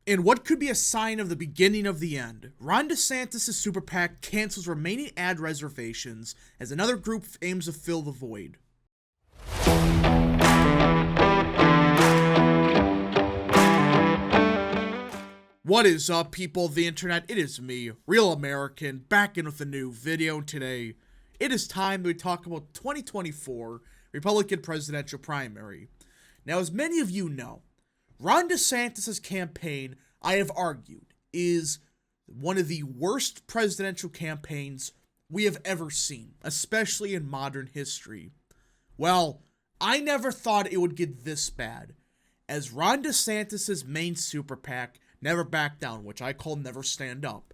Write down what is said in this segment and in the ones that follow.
In what could be a sign of the beginning of the end, Ron DeSantis' super PAC cancels remaining ad reservations as another group aims to fill the void. What is up, people of the internet? It is me, Real American, back in with a new video. Today, it is time that we talk about 2024 Republican presidential primary. Now, as many of you know, Ron DeSantis' campaign, I have argued, is one of the worst presidential campaigns we have ever seen, especially in modern history. Well, I never thought it would get this bad, as Ron DeSantis' main super PAC, Never Back Down, which I call Never Stand Up,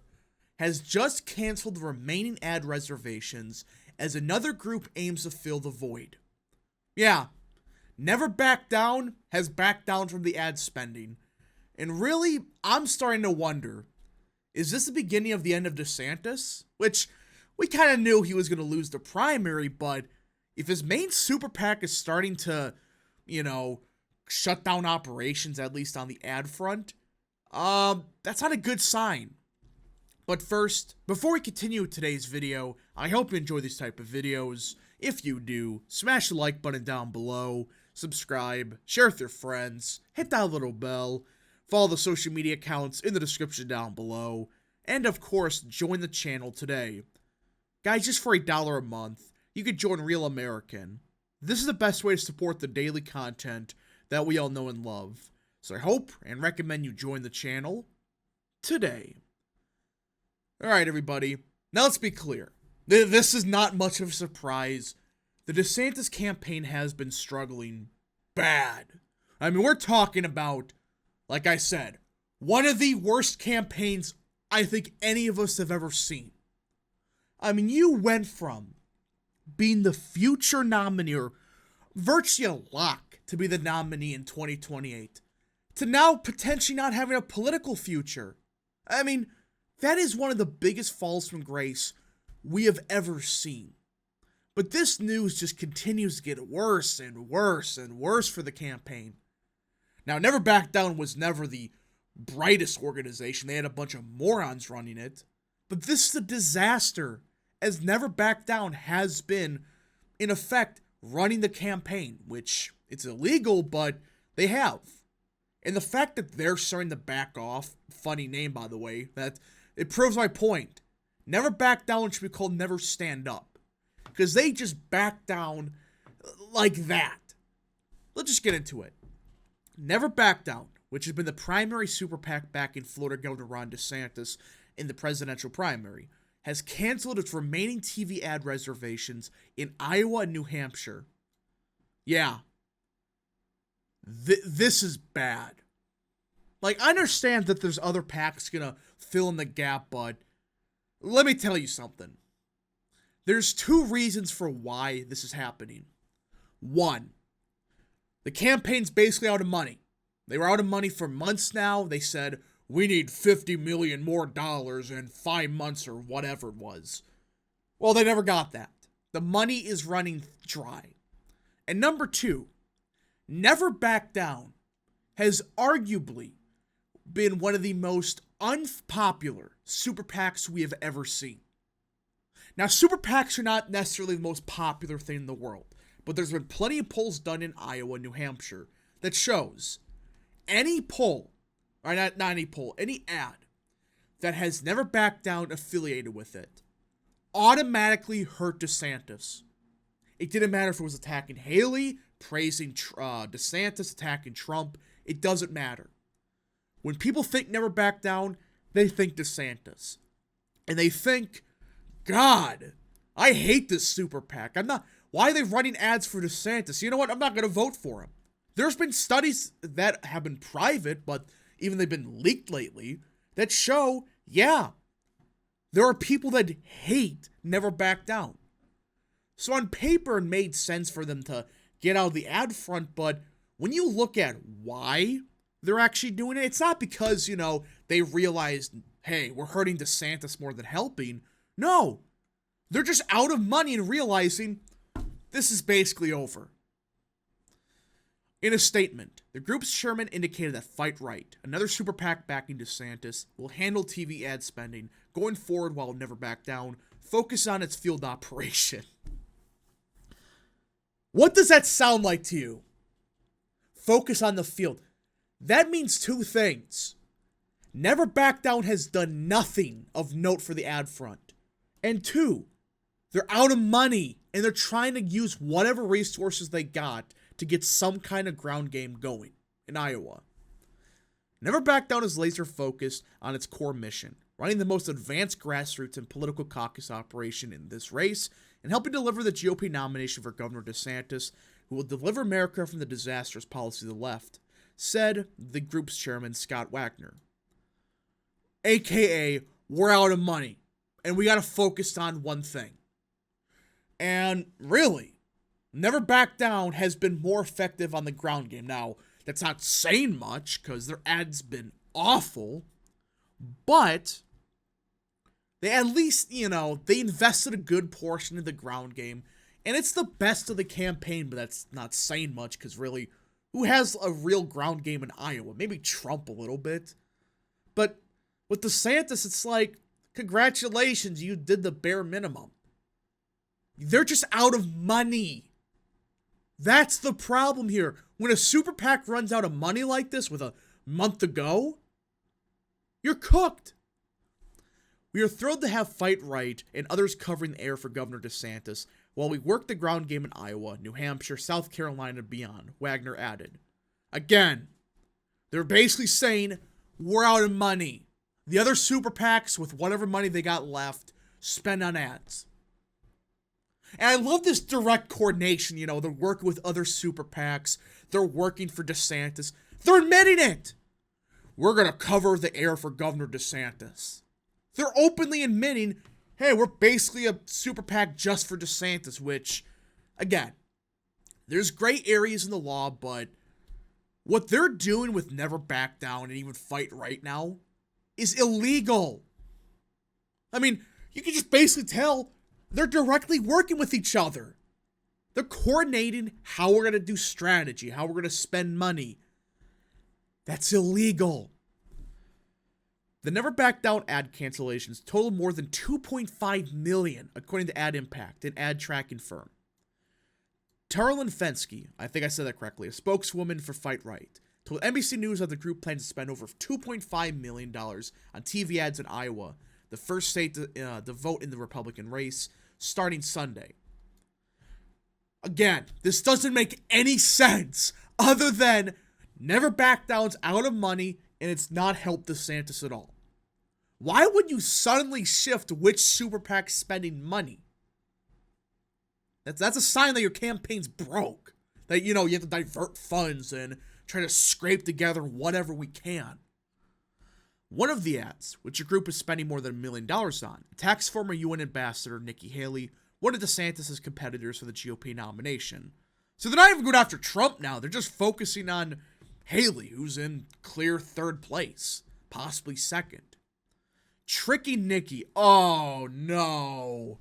has just canceled the remaining ad reservations as another group aims to fill the void. Yeah, Never Back Down has backed down from the ad spending. And really, I'm starting to wonder, is this the beginning of the end of DeSantis? Which, we kind of knew he was going to lose the primary, but if his main super PAC is starting to, shut down operations, at least on the ad front, that's not a good sign. But first, before we continue with today's video, I hope you enjoy these type of videos. If you do, smash the like button down below, subscribe, share with your friends, hit that little bell, follow the social media accounts in the description down below, and of course, join the channel today. Guys, just for $1 a month, you can join Real American. This is the best way to support the daily content that we all know and love. So I hope and recommend you join the channel today. Alright, everybody, now let's be clear. This is not much of a surprise. The DeSantis campaign has been struggling bad. I mean, we're talking about, like I said, one of the worst campaigns I think any of us have ever seen. I mean, you went from being the future nominee, or virtually a lock to be the nominee in 2028, to now potentially not having a political future. I mean, that is one of the biggest falls from grace we have ever seen. But this news just continues to get worse and worse and worse for the campaign. Now, Never Back Down was never the brightest organization. They had a bunch of morons running it. But this is a disaster, as Never Back Down has been, in effect, running the campaign, which it's illegal, but they have. And the fact that they're starting to back off, funny name by the way, that it proves my point. Never Back Down should be called Never Stand Up, because they just back down like that. Let's just get into it. Never Back Down, which has been the primary super PAC backing Florida Governor Ron DeSantis in the presidential primary, has canceled its remaining TV ad reservations in Iowa and New Hampshire. Yeah. This is bad. Like, I understand that there's other PACs gonna fill in the gap, but let me tell you something. There's two reasons for why this is happening. One, the campaign's basically out of money. They were out of money for months now. They said, we need $50 million more in 5 months or whatever it was. Well, they never got that. The money is running dry. And number two, Never Back Down has arguably been one of the most unpopular super PACs we have ever seen. Now, super PACs are not necessarily the most popular thing in the world, but there's been plenty of polls done in Iowa and New Hampshire that shows any poll, or not any poll, any ad that has Never Back Down affiliated with it automatically hurt DeSantis. It didn't matter if it was attacking Haley, praising DeSantis, attacking Trump. It doesn't matter. When people think Never Back Down, they think DeSantis. And they think, God, I hate this super PAC. Why are they running ads for DeSantis? You know what? I'm not going to vote for him. There's been studies that have been private, but even they've been leaked lately, that show, yeah, there are people that hate Never Back Down. So on paper, it made sense for them to get out of the ad front, but when you look at why they're actually doing it, it's not because, they realized, hey, we're hurting DeSantis more than helping. No, they're just out of money and realizing this is basically over. In a statement, the group's chairman indicated that Fight Right, another super PAC backing DeSantis, will handle TV ad spending going forward while Never Back Down focus on its field operation. What does that sound like to you? Focus on the field. That means two things. Never Back Down has done nothing of note for the ad front. And two, they're out of money and they're trying to use whatever resources they got to get some kind of ground game going in Iowa. Never Back Down is laser focused on its core mission, running the most advanced grassroots and political caucus operation in this race and helping deliver the GOP nomination for Governor DeSantis, who will deliver America from the disastrous policy of the left, said the group's chairman Scott Wagner. AKA, we're out of money and we got to focus on one thing. And really, Never Back Down has been more effective on the ground game. Now, that's not saying much because their ad's been awful, but they at least, they invested a good portion of the ground game, and it's the best of the campaign, but that's not saying much because really, who has a real ground game in Iowa? Maybe Trump a little bit, but with DeSantis, it's like, congratulations, you did the bare minimum. They're just out of money. That's the problem here. When a super PAC runs out of money like this with a month to go, you're cooked. We are thrilled to have Fight Right and others covering the air for Governor DeSantis while we work the ground game in Iowa, New Hampshire, South Carolina, and beyond, Wagner added. Again, they're basically saying, we're out of money. The other super PACs, with whatever money they got left, spend on ads. And I love this direct coordination, they're working with other super PACs, they're working for DeSantis, they're admitting it. We're going to cover the air for Governor DeSantis. They're openly admitting, hey, we're basically a super PAC just for DeSantis, which, again, there's gray areas in the law, but what they're doing with Never Back Down and even Fight Right now is illegal. I mean, you can just basically tell they're directly working with each other. They're coordinating how we're going to do strategy, how we're going to spend money. That's illegal. The Never Back Down ad cancellations total more than 2.5 million, according to Ad Impact, an ad tracking firm. Tarlin Fensky, I think I said that correctly, a spokeswoman for Fight Right, told NBC News that the group plans to spend over $2.5 million on TV ads in Iowa, the first state to vote in the Republican race, starting Sunday. Again, this doesn't make any sense other than Never Back Down's out of money and it's not helped DeSantis at all. Why would you suddenly shift which super PAC's spending money? That's a sign that your campaign's broke. That, you have to divert funds and try to scrape together whatever we can. One of the ads, which your group is spending more than $1 million on, attacks former UN Ambassador Nikki Haley, one of DeSantis' competitors for the GOP nomination. So they're not even going after Trump now. They're just focusing on Haley, who's in clear third place, possibly second. Tricky Nikki. Oh, no.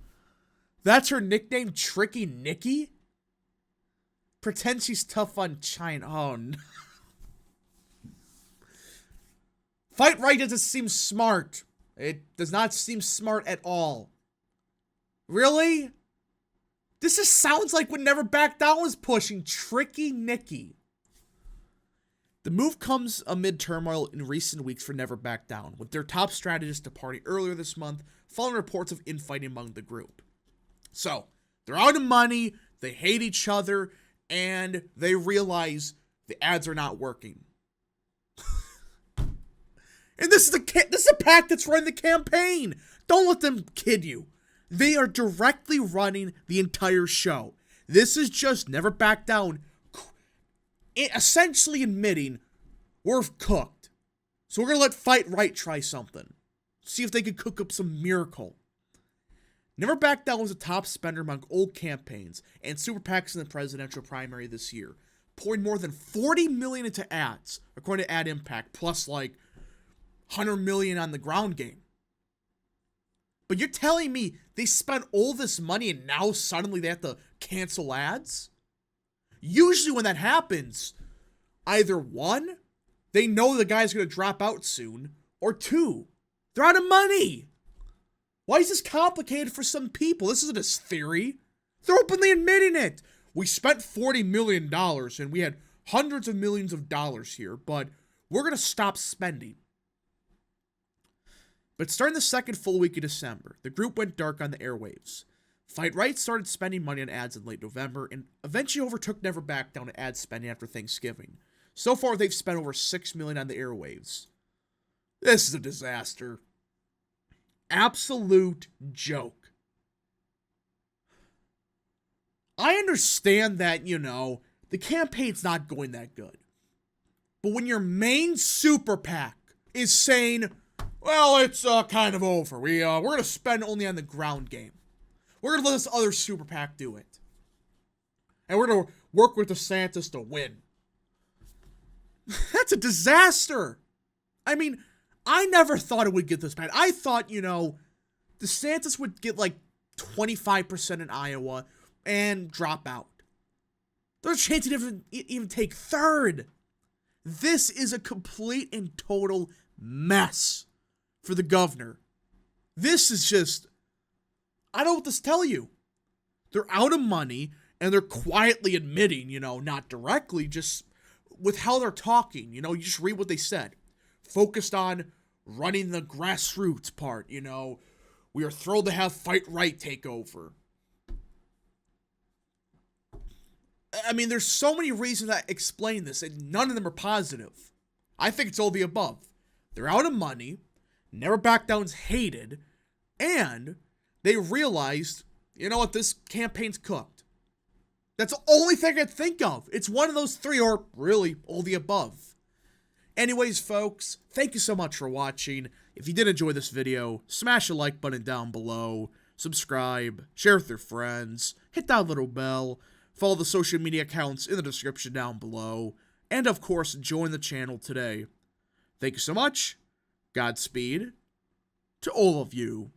That's her nickname, Tricky Nikki? Pretend she's tough on China. Oh, no. Fight Right doesn't seem smart. It does not seem smart at all. Really? This just sounds like what Never Back Down was pushing. Tricky Nikki. The move comes amid turmoil in recent weeks for Never Back Down, with their top strategist departing earlier this month following reports of infighting among the group. So, they're out of money, they hate each other, and they realize the ads are not working. And this is a PAC that's running the campaign. Don't let them kid you. They are directly running the entire show. This is just Never Back Down, essentially admitting we're cooked. So we're going to let Fight Right try something. See if they can cook up some miracle. Never Back Down was a top spender among old campaigns and super PACs in the presidential primary this year, pouring more than $40 million into ads, according to Ad Impact, plus like $100 million on the ground game. But you're telling me they spent all this money and now suddenly they have to cancel ads? Usually when that happens, Either one, they know the guy's going to drop out soon, or two, they're out of money. Why is this complicated for some people? This isn't a theory. They're openly admitting it. We spent $40 million and we had hundreds of millions of dollars here, but we're going to stop spending. But starting the second full week of December, the group went dark on the airwaves. Fight Right started spending money on ads in late November and eventually overtook Never Back Down to ad spending after Thanksgiving. So far, they've spent over $6 million on the airwaves. This is a disaster. Absolute joke. I understand that, the campaign's not going that good. But when your main super PAC is saying, well, it's kind of over. We're going to spend only on the ground game. We're going to let this other super PAC do it. And we're going to work with DeSantis to win. That's a disaster. I mean, I never thought it would get this bad. I thought, DeSantis would get like 25% in Iowa and drop out. There's a chance he'd even take third. This is a complete and total mess for the governor. This is just, I don't know what to tell you. They're out of money and they're quietly admitting, not directly, just with how they're talking. You just read what they said. Focused on running the grassroots part, We are thrilled to have Fight Right take over. I mean, there's so many reasons that explain this, and none of them are positive. I think it's all the above. They're out of money, Never Back Down's hated, and they realized, this campaign's cooked. That's the only thing I could think of. It's one of those three, or really all the above. Anyways, folks, thank you so much for watching. If you did enjoy this video, smash the like button down below, subscribe, share with your friends, hit that little bell, follow the social media accounts in the description down below, and of course, join the channel today. Thank you so much. Godspeed to all of you.